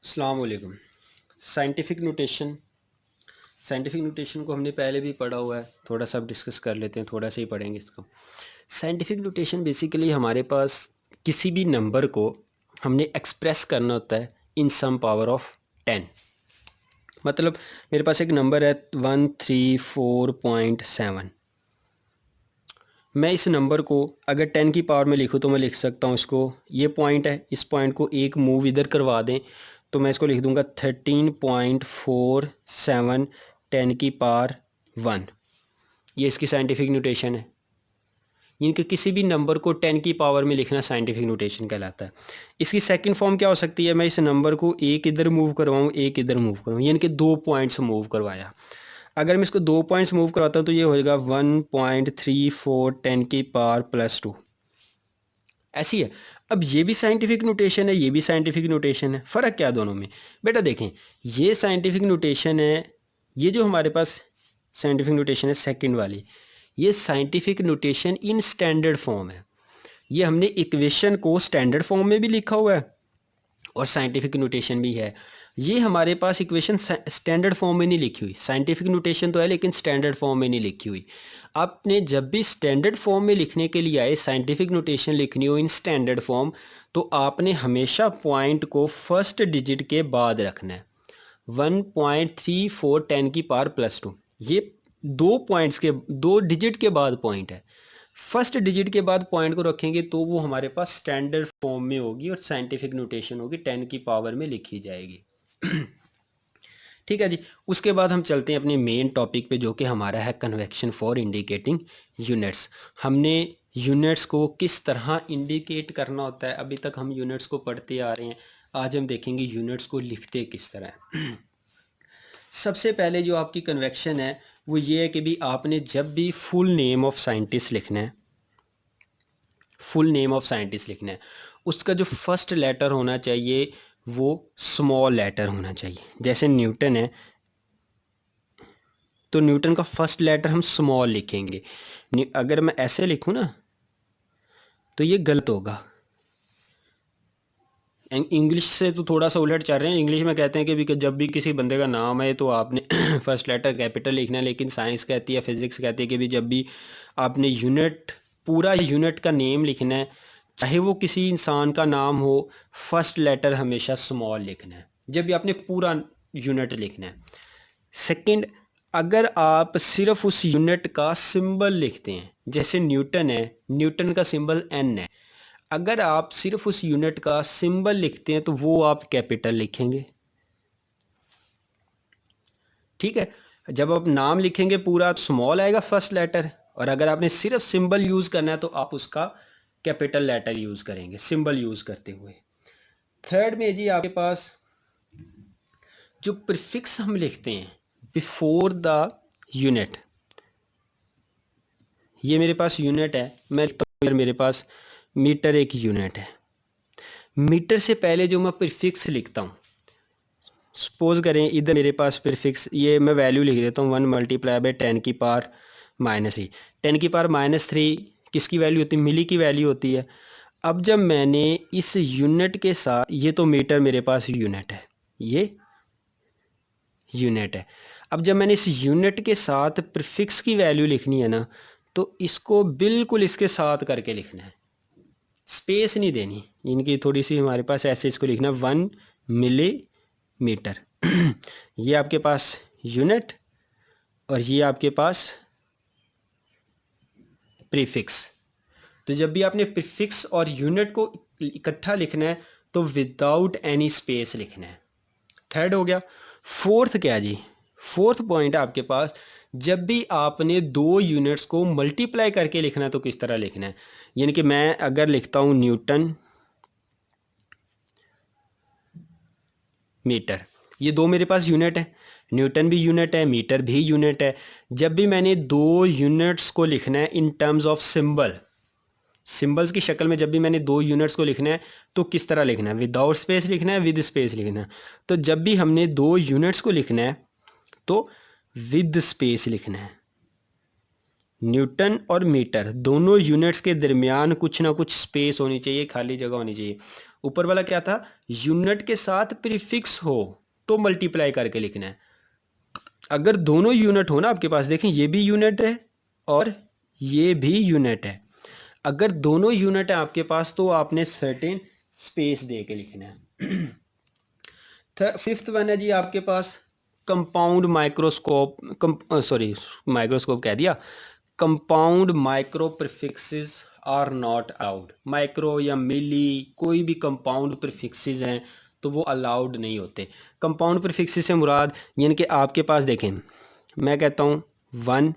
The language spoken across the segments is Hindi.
अस्सलाम वालेकुम। साइंटिफिक नोटेशन साइंटिफिक नोटेशन को हमने पहले भी पढ़ा हुआ है, थोड़ा सा अब डिस्कस कर लेते हैं, थोड़ा सा ही पढ़ेंगे इसको। साइंटिफिक नोटेशन बेसिकली हमारे पास किसी भी नंबर को हमने एक्सप्रेस करना होता है इन सम पावर ऑफ 10। मतलब मेरे पास एक नंबर है 134.7। मैं इस नंबर को अगर 10 की पावर में लिखूँ तो मैं लिख सकता हूँ इसको, ये पॉइंट है, इस पॉइंट को एक मूव इधर करवा दें तो मैं इसको लिख दूंगा 13.47 10 की पावर 1। ये इसकी साइंटिफिक नोटेशन है। इनके किसी भी नंबर को 10 की पावर में लिखना साइंटिफिक नोटेशन कहलाता है। इसकी सेकंड फॉर्म क्या हो सकती है, मैं इस नंबर को एक इधर मूव करवाऊँ एक इधर मूव करवाऊँ, यानी कि 2 पॉइंट्स मूव करवाया। अगर मैं इसको 2 पॉइंट्स मूव करवाता हूँ तो ये हो जाएगा 1.34 10 की पावर +2। ऐसी है। अब ये भी साइंटिफिक नोटेशन है, ये भी साइंटिफिक नोटेशन है। फ़र्क क्या दोनों में? बेटा देखें, ये साइंटिफिक नोटेशन है, ये जो हमारे पास साइंटिफिक नोटेशन है सेकंड वाली, ये scientific notation in standard form है। ये हमने इक्वेशन को स्टैंडर्ड फॉर्म में भी लिखा हुआ है और साइंटिफिक नोटेशन भी है। ये हमारे पास इक्वेशन स्टैंडर्ड फॉर्म में नहीं लिखी हुई, साइंटिफिक नोटेशन तो है लेकिन स्टैंडर्ड फॉर्म में नहीं लिखी हुई। आपने जब भी स्टैंडर्ड फॉर्म में लिखने के लिए आए, साइंटिफिक नोटेशन लिखनी हो इन स्टैंडर्ड फॉर्म, तो आपने हमेशा पॉइंट को फर्स्ट डिजिट के बाद रखना है। 1.34 10 की पावर +2, ये 2 डिजिट के बाद पॉइंट है। फर्स्ट डिजिट के बाद पॉइंट को रखेंगे तो वो हमारे पास स्टैंडर्ड फॉर्म में होगी और साइंटिफिक नोटेशन होगी, 10 की पावर में लिखी जाएगी। ठीक है जी। उसके बाद हम चलते हैं अपने मेन टॉपिक पे, जो कि हमारा है कन्वेक्शन फॉर इंडिकेटिंग यूनिट्स। हमने यूनिट्स को किस तरह इंडिकेट करना होता है, अभी तक हम यूनिट्स को पढ़ते आ रहे हैं, आज हम देखेंगे यूनिट्स को लिखते किस तरह हैं। सबसे पहले जो आपकी कन्वेक्शन है वो ये है कि भी आपने जब भी फुल नेम ऑफ साइंटिस्ट लिखना है, फुल नेम ऑफ साइंटिस्ट लिखना है, उसका जो फर्स्ट लेटर होना चाहिए वो स्मॉल लेटर होना चाहिए। जैसे न्यूटन है तो न्यूटन का फर्स्ट लेटर हम स्मॉल लिखेंगे। अगर मैं ऐसे लिखूँ ना तो ये गलत होगा। इंग्लिश से तो थोड़ा सा उलट चल रहे हैं। इंग्लिश में कहते हैं कि भी जब भी किसी बंदे का नाम है तो आपने फर्स्ट लेटर कैपिटल लिखना है, लेकिन साइंस कहती है, फिजिक्स कहती है कि भी जब भी आपने यूनिट, पूरा यूनिट का नेम लिखना है, चाहे वो किसी इंसान का नाम हो, फर्स्ट लेटर हमेशा स्मॉल लिखना है जब भी आपने पूरा यूनिट लिखना है। सेकंड, अगर आप सिर्फ उस यूनिट का सिंबल लिखते हैं, जैसे न्यूटन है, न्यूटन का सिंबल एन है, अगर आप सिर्फ उस यूनिट का सिंबल लिखते हैं तो वो आप कैपिटल लिखेंगे। ठीक है। जब आप नाम लिखेंगे पूरा तो स्मॉल आएगा फर्स्ट लेटर, और अगर आपने सिर्फ सिंबल यूज करना है तो आप उसका कैपिटल लेटर यूज करेंगे सिंबल यूज करते हुए। थर्ड में जी आपके पास जो प्रीफिक्स हम लिखते हैं बिफोर द यूनिट, ये मेरे पास यूनिट है, मैं लिखता हूँ मेरे पास मीटर एक यूनिट है। मीटर से पहले जो मैं प्रीफिक्स लिखता हूँ, सपोज करें इधर मेरे पास प्रीफिक्स, ये मैं वैल्यू लिख देता हूँ 1 × 10 की पावर -3। 10 की पावर -3 किसकी वैल्यू होती है? मिली की वैल्यू होती है। अब जब मैंने इस यूनिट के साथ, ये तो मीटर मेरे पास यूनिट है, ये यूनिट है। अब जब मैंने इस यूनिट के साथ प्रीफिक्स की वैल्यू लिखनी है ना, तो इसको बिल्कुल इसके साथ करके लिखना है, स्पेस नहीं देनी इनकी, थोड़ी सी हमारे पास ऐसे इसको लिखना 1 मिलीमीटर। ये आपके पास यूनिट और ये आपके पास प्रीफिक्स। तो जब भी आपने प्रीफिक्स और यूनिट को इकट्ठा लिखना है तो विदाउट एनी स्पेस लिखना है। थर्ड हो गया। फोर्थ क्या जी? फोर्थ पॉइंट है आपके पास, जब भी आपने दो यूनिट्स को मल्टीप्लाई करके लिखना है तो किस तरह लिखना है। यानी कि मैं अगर लिखता हूँ न्यूटन मीटर, ये दो मेरे पास यूनिट है, न्यूटन भी यूनिट है, मीटर भी यूनिट है। जब भी मैंने दो यूनिट्स को लिखना है in terms of symbol, symbols की शक्ल में जब भी मैंने दो यूनिट्स को लिखना है तो किस तरह लिखना है? विदाउट स्पेस लिखना है, विद स्पेस लिखना है। तो जब भी हमने दो यूनिट्स को लिखना है तो विद स्पेस लिखना है। न्यूटन और मीटर दोनों यूनिट्स के दरमियान कुछ ना कुछ स्पेस होनी चाहिए, खाली जगह होनी चाहिए। ऊपर वाला क्या था, यूनिट के साथ प्रीफिक्स हो तो मल्टीप्लाई करके लिखना है। अगर दोनों यूनिट हो ना आपके पास, देखें ये भी यूनिट है और ये भी यूनिट है, अगर दोनों यूनिट है आपके पास तो आपने सर्टेन स्पेस दे के लिखना है। फिफ्थ वन है जी आपके पास कंपाउंड माइक्रोस्कोप, सॉरी माइक्रोस्कोप कह दिया, compound micro prefixes are not allowed. Micro या मिली कोई भी कंपाउंड प्रीफिक्सेस हैं तो वो अलाउड नहीं होते। कंपाउंड प्रीफिक्सेस से मुराद यानी कि आपके पास देखें, मैं कहता हूँ 1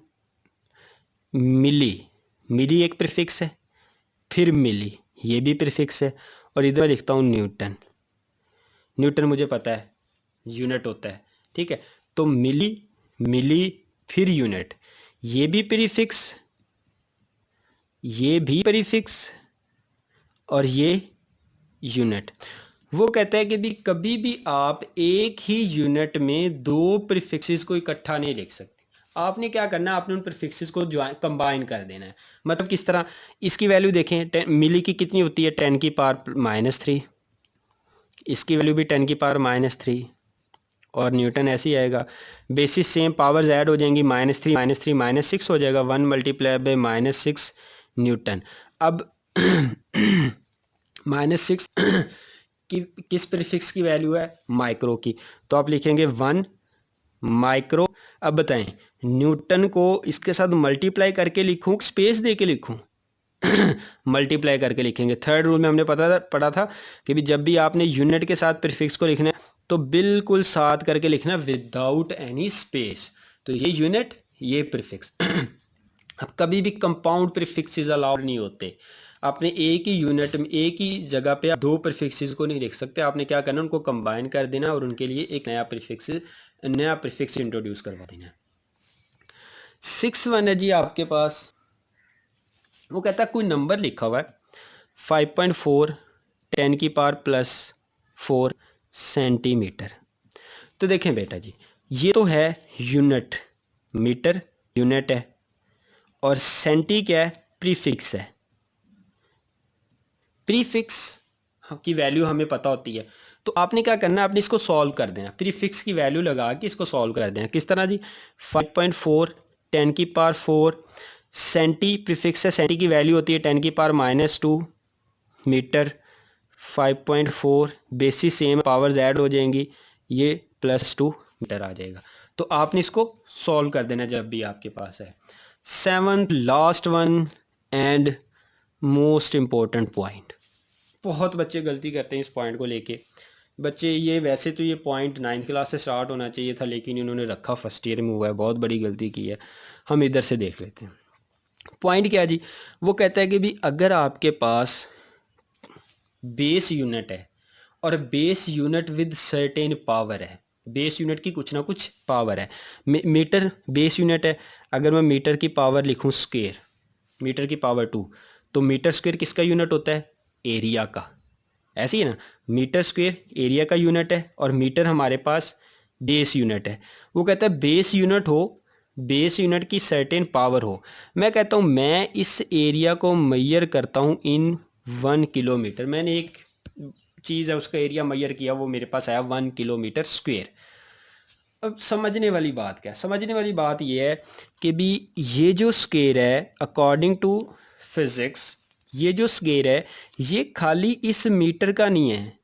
मिली, मिली एक प्रीफिक्स है, फिर मिली ये भी प्रीफिक्स है, और इधर लिखता हूँ न्यूटन। न्यूटन मुझे पता है यूनिट होता है, ठीक है। तो मिली, मिली फिर यूनिट, ये भी प्रीफिक्स, ये भी प्रीफिक्स और ये यूनिट। वो कहता है कि भी कभी भी आप एक ही यूनिट में दो प्रीफिक्सेस को इकट्ठा नहीं लिख सकते। आपने क्या करना है, आपने उन प्रीफिक्सेस को कंबाइन कर देना है। मतलब किस तरह, इसकी वैल्यू देखें, मिली की कितनी होती है 10 की पावर -3, इसकी वैल्यू भी 10 की पावर -3, और न्यूटन ऐसे ही आएगा। बेसिस सेम, पावर्स ऐड हो जाएंगी, -3 -6 हो जाएगा, 1 मल्टीप्लाई बाय -6 न्यूटन। अब -6 की किस प्रीफिक्स की वैल्यू है, माइक्रो की, तो आप लिखेंगे 1 माइक्रो। अब बताएं न्यूटन को इसके साथ मल्टीप्लाई करके लिखूं, स्पेस दे के लिखूं? मल्टीप्लाई करके लिखेंगे। थर्ड रूल में हमने पढ़ा था कि भी जब भी आपने यूनिट के साथ प्रीफिक्स को लिखना है तो बिल्कुल साथ करके लिखना विदाउट एनी स्पेस। तो ये यूनिट, ये प्रीफिक्स। अब कभी भी कंपाउंड प्रीफिक्सेस अलाउड नहीं होते। आपने एक ही यूनिट में, एक ही जगह पे आप दो प्रीफिक्सेस को नहीं लिख सकते। आपने क्या करना, उनको कंबाइन कर देना और उनके लिए एक नया प्रीफिक्स इंट्रोड्यूस करवा देना। 6 वन है जी आपके पास, वो कहता है कोई नंबर लिखा हुआ है 5.4 10 की पावर +4 सेंटीमीटर। तो देखें बेटा जी, ये तो है यूनिट, मीटर यूनिट है और सेंटी क्या है, प्रीफिक्स है। प्रीफिक्स की वैल्यू हमें पता होती है, तो आपने क्या करना है, आपने इसको सॉल्व कर देना, प्रीफिक्स की वैल्यू लगा के इसको सॉल्व कर देना। किस तरह जी, 5.4 10 की पावर 4 सेंटी प्रीफिक्स है, सेंटी की वैल्यू होती है 10 की power -2 metre, 5.4 basis same, powers add हो जाएंगी, ये +2 मीटर आ जाएगा। तो आपने इसको सॉल्व कर देना जब भी आपके पास है। 7th last one and most important point, बहुत बच्चे गलती करते हैं इस पॉइंट को लेके। बच्चे ये वैसे तो ये पॉइंट 9th क्लास से स्टार्ट होना चाहिए था, लेकिन इन्होंने रखा फर्स्ट ईयर में हुआ है, बहुत बड़ी गलती की है। हम इधर से देख लेते हैं। पॉइंट क्या है जी, वो कहता है कि भी अगर आपके पास बेस यूनिट है और base unit with certain power है, बेस यूनिट की कुछ ना कुछ पावर है। मीटर बेस यूनिट है, अगर मैं मीटर की पावर लिखूं स्क्वायर, मीटर की पावर 2, तो मीटर स्क्वायर किसका यूनिट होता है, एरिया का। ऐसे ही है ना, मीटर स्क्वायर एरिया का यूनिट है और मीटर हमारे पास बेस यूनिट है। वो कहता है बेस यूनिट हो, बेस यूनिट की सर्टेन पावर हो। मैं कहता हूँ मैं इस एरिया को मेजर करता हूँ इन 1 किलोमीटर। मैंने एक चीज़ है उसका एरिया मेजर किया, वो मेरे पास आया 1 किलोमीटर स्क्वायर। अब समझने वाली बात क्या है, समझने वाली बात ये है कि भी ये जो स्क्वायर है अकॉर्डिंग टू फिज़िक्स, ये जो स्क्वायर है ये खाली इस मीटर का नहीं है,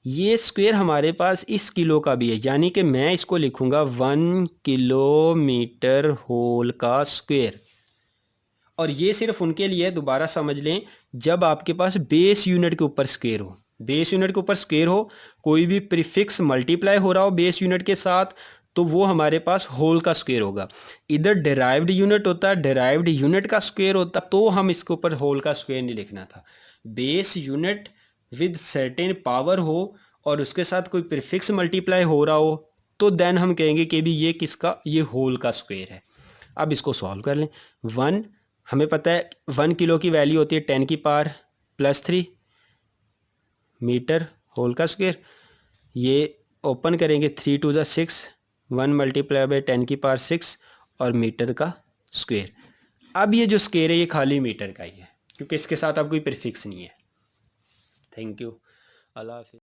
ये स्क्वायर हमारे पास इस किलो का भी है। यानी कि मैं इसको लिखूंगा 1 किलोमीटर होल का स्क्वायर। और ये सिर्फ उनके लिए, दोबारा समझ लें, जब आपके पास बेस यूनिट के ऊपर स्क्वायर हो, बेस यूनिट के ऊपर स्क्वायर हो, कोई भी प्रीफिक्स मल्टीप्लाई हो रहा हो बेस यूनिट के साथ, तो वो हमारे पास होल का स्क्वायर होगा। इधर डिराइव्ड यूनिट होता है, डिराइव्ड यूनिट का स्क्वायर होता, तो हम इसके ऊपर होल का स्क्वायर नहीं लिखना था। Base unit with certain power हो और उसके साथ कोई प्रीफिक्स मल्टीप्लाई हो रहा हो, तो देन हम कहेंगे कि भी ये किसका, ये होल का स्क्वायर है। अब इसको सॉल्व कर लें। 1 हमें पता है 1 किलो की वैल्यू होती है 10 की पावर +3 मीटर होल का स्क्वायर। ये ओपन करेंगे, 3 2 ज़ा 6, 1 मल्टीप्लाई बाय 10 की पावर 6 और मीटर का स्क्वायर। अब ये जो स्क्वायर है ये खाली मीटर का ही है, क्योंकि इसके साथ अब कोई प्रीफिक्स नहीं है। Thank you. अल्लाह हाफिज़।